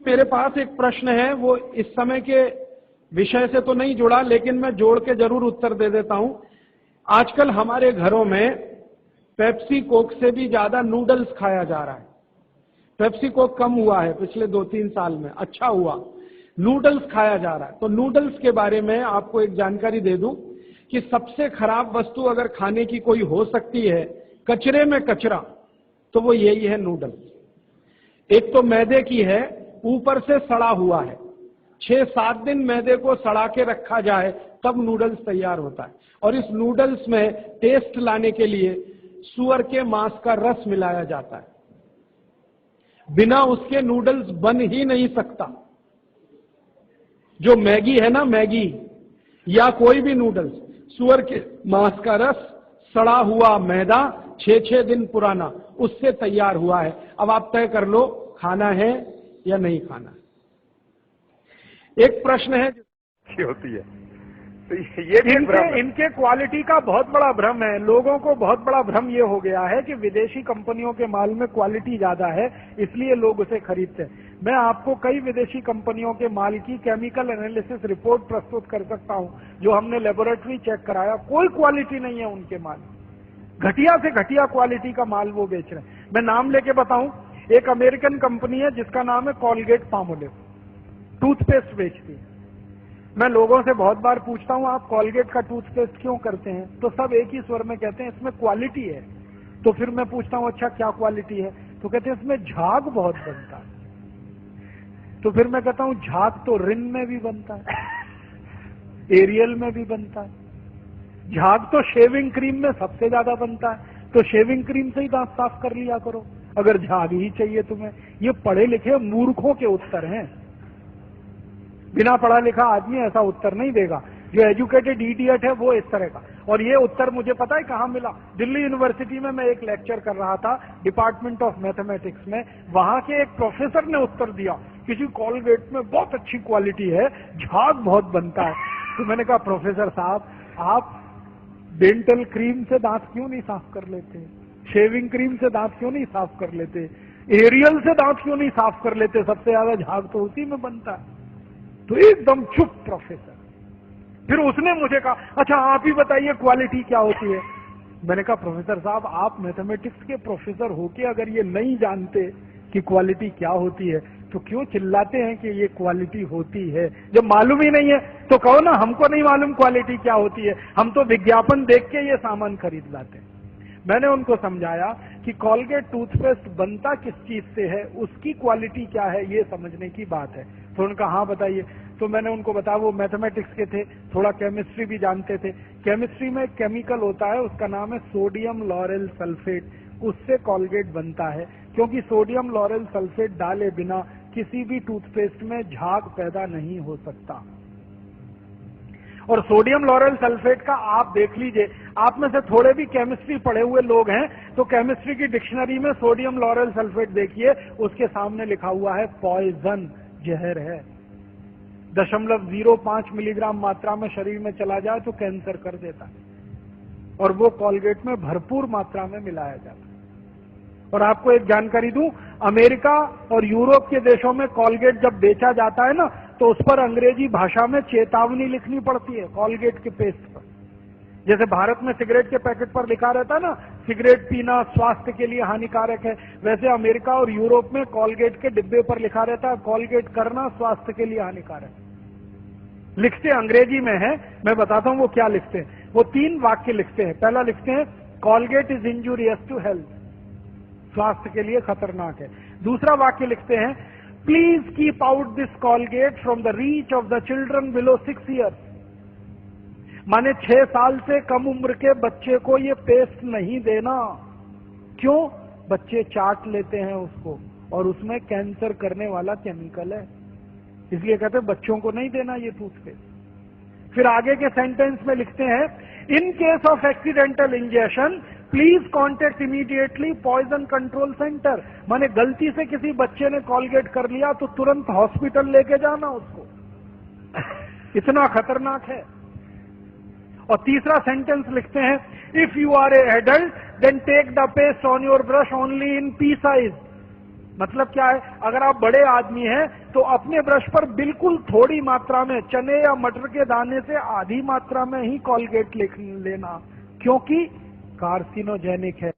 मेरे पास एक प्रश्न है, वो इस समय के विषय से तो नहीं जुड़ा, लेकिन मैं जोड़ के जरूर उत्तर दे देता हूं। आजकल हमारे घरों में पेप्सी कोक से भी ज्यादा नूडल्स खाया जा रहा है। पेप्सी कोक कम हुआ है पिछले 2-3 साल में, अच्छा हुआ, नूडल्स खाया जा रहा है। तो नूडल्स के बारे में आपको एक जानकारी दे दूं कि सबसे खराब वस्तु अगर खाने की कोई हो सकती है, कचरे में कचरा, तो वो यही है नूडल्स। एक तो मैदे की है, ऊपर से सड़ा हुआ है। 6-7 दिन मैदे को सड़ा के रखा जाए तब नूडल्स तैयार होता है। और इस नूडल्स में टेस्ट लाने के लिए सूअर के मांस का रस मिलाया जाता है। बिना उसके नूडल्स बन ही नहीं सकता। जो मैगी है ना, मैगी या कोई भी नूडल्स, सूअर के मांस का रस, सड़ा हुआ मैदा, 6-6 दिन पुराना, उससे तैयार हुआ है। अब आप तय कर लो खाना है या नहीं खाना। एक प्रश्न है होती है, तो ये भी इनके क्वालिटी का बहुत बड़ा भ्रम है। लोगों को बहुत बड़ा भ्रम ये हो गया है कि विदेशी कंपनियों के माल में क्वालिटी ज्यादा है, इसलिए लोग उसे खरीदते हैं। मैं आपको कई विदेशी कंपनियों के माल की केमिकल एनालिसिस रिपोर्ट प्रस्तुत कर सकता हूं, जो हमने लेबोरेटरी चेक कराया, कोई क्वालिटी नहीं है उनके माल। घटिया से घटिया क्वालिटी का माल वो बेच रहे हैं। मैं नाम लेके बताऊं, एक अमेरिकन कंपनी है जिसका नाम है कॉलगेट पामोलिव, टूथपेस्ट बेचती है। मैं लोगों से बहुत बार पूछता हूं, आप कॉलगेट का टूथपेस्ट क्यों करते हैं? तो सब एक ही स्वर में कहते हैं इसमें क्वालिटी है। तो फिर मैं पूछता हूं अच्छा क्या क्वालिटी है? तो कहते हैं इसमें झाग बहुत बनता है। तो फिर मैं कहता हूं झाग तो रिन में भी बनता है, एरियल में भी बनता है। झाग तो शेविंग क्रीम में सबसे ज्यादा बनता है, तो शेविंग क्रीम से ही दांत साफ कर लिया करो अगर झाग ही चाहिए तुम्हें। ये पढ़े लिखे मूर्खों के उत्तर हैं। बिना पढ़ा लिखा आदमी ऐसा उत्तर नहीं देगा। जो एजुकेटेड इडियट है वो इस तरह का। और ये उत्तर मुझे पता है कहां मिला? दिल्ली यूनिवर्सिटी में मैं एक लेक्चर कर रहा था डिपार्टमेंट ऑफ मैथमेटिक्स में। वहां के एक प्रोफेसर ने उत्तर दिया, किसी कॉलगेट में बहुत अच्छी क्वालिटी है, झाग बहुत बनता है। तो मैंने कहा प्रोफेसर साहब, आप डेंटल क्रीम से दांत क्यों नहीं साफ कर लेते? शेविंग क्रीम से दांत क्यों नहीं साफ कर लेते? एरियल से दांत क्यों नहीं साफ कर लेते? सबसे ज्यादा झाग तो उसी में बनता है। तो एकदम चुप प्रोफेसर। फिर उसने मुझे कहा अच्छा आप ही बताइए क्वालिटी क्या होती है? मैंने कहा प्रोफेसर साहब, आप मैथमेटिक्स के प्रोफेसर होके अगर ये नहीं जानते कि क्वालिटी क्या होती है तो क्यों चिल्लाते हैं कि ये क्वालिटी होती है? जब मालूम ही नहीं है तो कहो ना हमको नहीं मालूम क्वालिटी क्या होती है, हम तो विज्ञापन देख के ये सामान खरीद लाते हैं। मैंने उनको समझाया कि कॉलगेट टूथपेस्ट बनता किस चीज से है, उसकी क्वालिटी क्या है, ये समझने की बात है। तो उनका हाँ बताइए। तो मैंने उनको बताया, वो मैथमेटिक्स के थे, थोड़ा केमिस्ट्री भी जानते थे। केमिस्ट्री में एक केमिकल होता है, उसका नाम है सोडियम लॉरेल सल्फेट, उससे कॉलगेट बनता है। क्योंकि सोडियम लॉरेल सल्फेट डाले बिना किसी भी टूथपेस्ट में झाग पैदा नहीं हो सकता। और सोडियम लॉरेल सल्फेट का आप देख लीजिए, आप में से थोड़े भी केमिस्ट्री पढ़े हुए लोग हैं तो केमिस्ट्री की डिक्शनरी में सोडियम लॉरेल सल्फेट देखिए, उसके सामने लिखा हुआ है पॉइजन, जहर है। 0.05 मिलीग्राम मात्रा में शरीर में चला जाए तो कैंसर कर देता है। और वो कॉलगेट में भरपूर मात्रा में मिलाया जाता है। और आपको एक जानकारी दूं, अमेरिका और यूरोप के देशों में कॉलगेट जब बेचा जाता है ना, तो उस पर अंग्रेजी भाषा में चेतावनी लिखनी पड़ती है कॉलगेट के पेस्ट पर। जैसे भारत में सिगरेट के पैकेट पर लिखा रहता है ना, सिगरेट पीना स्वास्थ्य के लिए हानिकारक है, वैसे अमेरिका और यूरोप में कॉलगेट के डिब्बे पर लिखा रहता है कॉलगेट करना स्वास्थ्य के लिए हानिकारक है। लिखते अंग्रेजी में है, मैं बताता हूं वो क्या लिखते हैं। वो 3 वाक्य लिखते हैं। पहला लिखते हैं Colgate is injurious to health, स्वास्थ्य के लिए खतरनाक है। दूसरा वाक्य लिखते हैं please keep out this Colgate from the reach of the children below 6 years. माने 6 साल से कम उम्र के बच्चे को ये पेस्ट नहीं देना। क्यों? बच्चे चाट लेते हैं उसको और उसमें कैंसर करने वाला केमिकल है, इसलिए कहते हैं बच्चों को नहीं देना ये टूथपेस्ट। फिर आगे के सेंटेंस में लिखते हैं in case of accidental injection please contact immediately poison control centre. माने गलती से किसी बच्चे ने कॉलगेट कर लिया तो तुरंत हॉस्पिटल लेके जाना उसको, इतना खतरनाक है। और तीसरा सेंटेंस लिखते हैं if you are a adult then take the paste on your brush only in pea size. मतलब क्या है, अगर आप बड़े आदमी हैं तो अपने ब्रश पर बिल्कुल थोड़ी मात्रा में चने या मटर के दाने से आधी मात्रा में ही कॉलगेट लेना, क्योंकि कार्सिनोजेनिक है।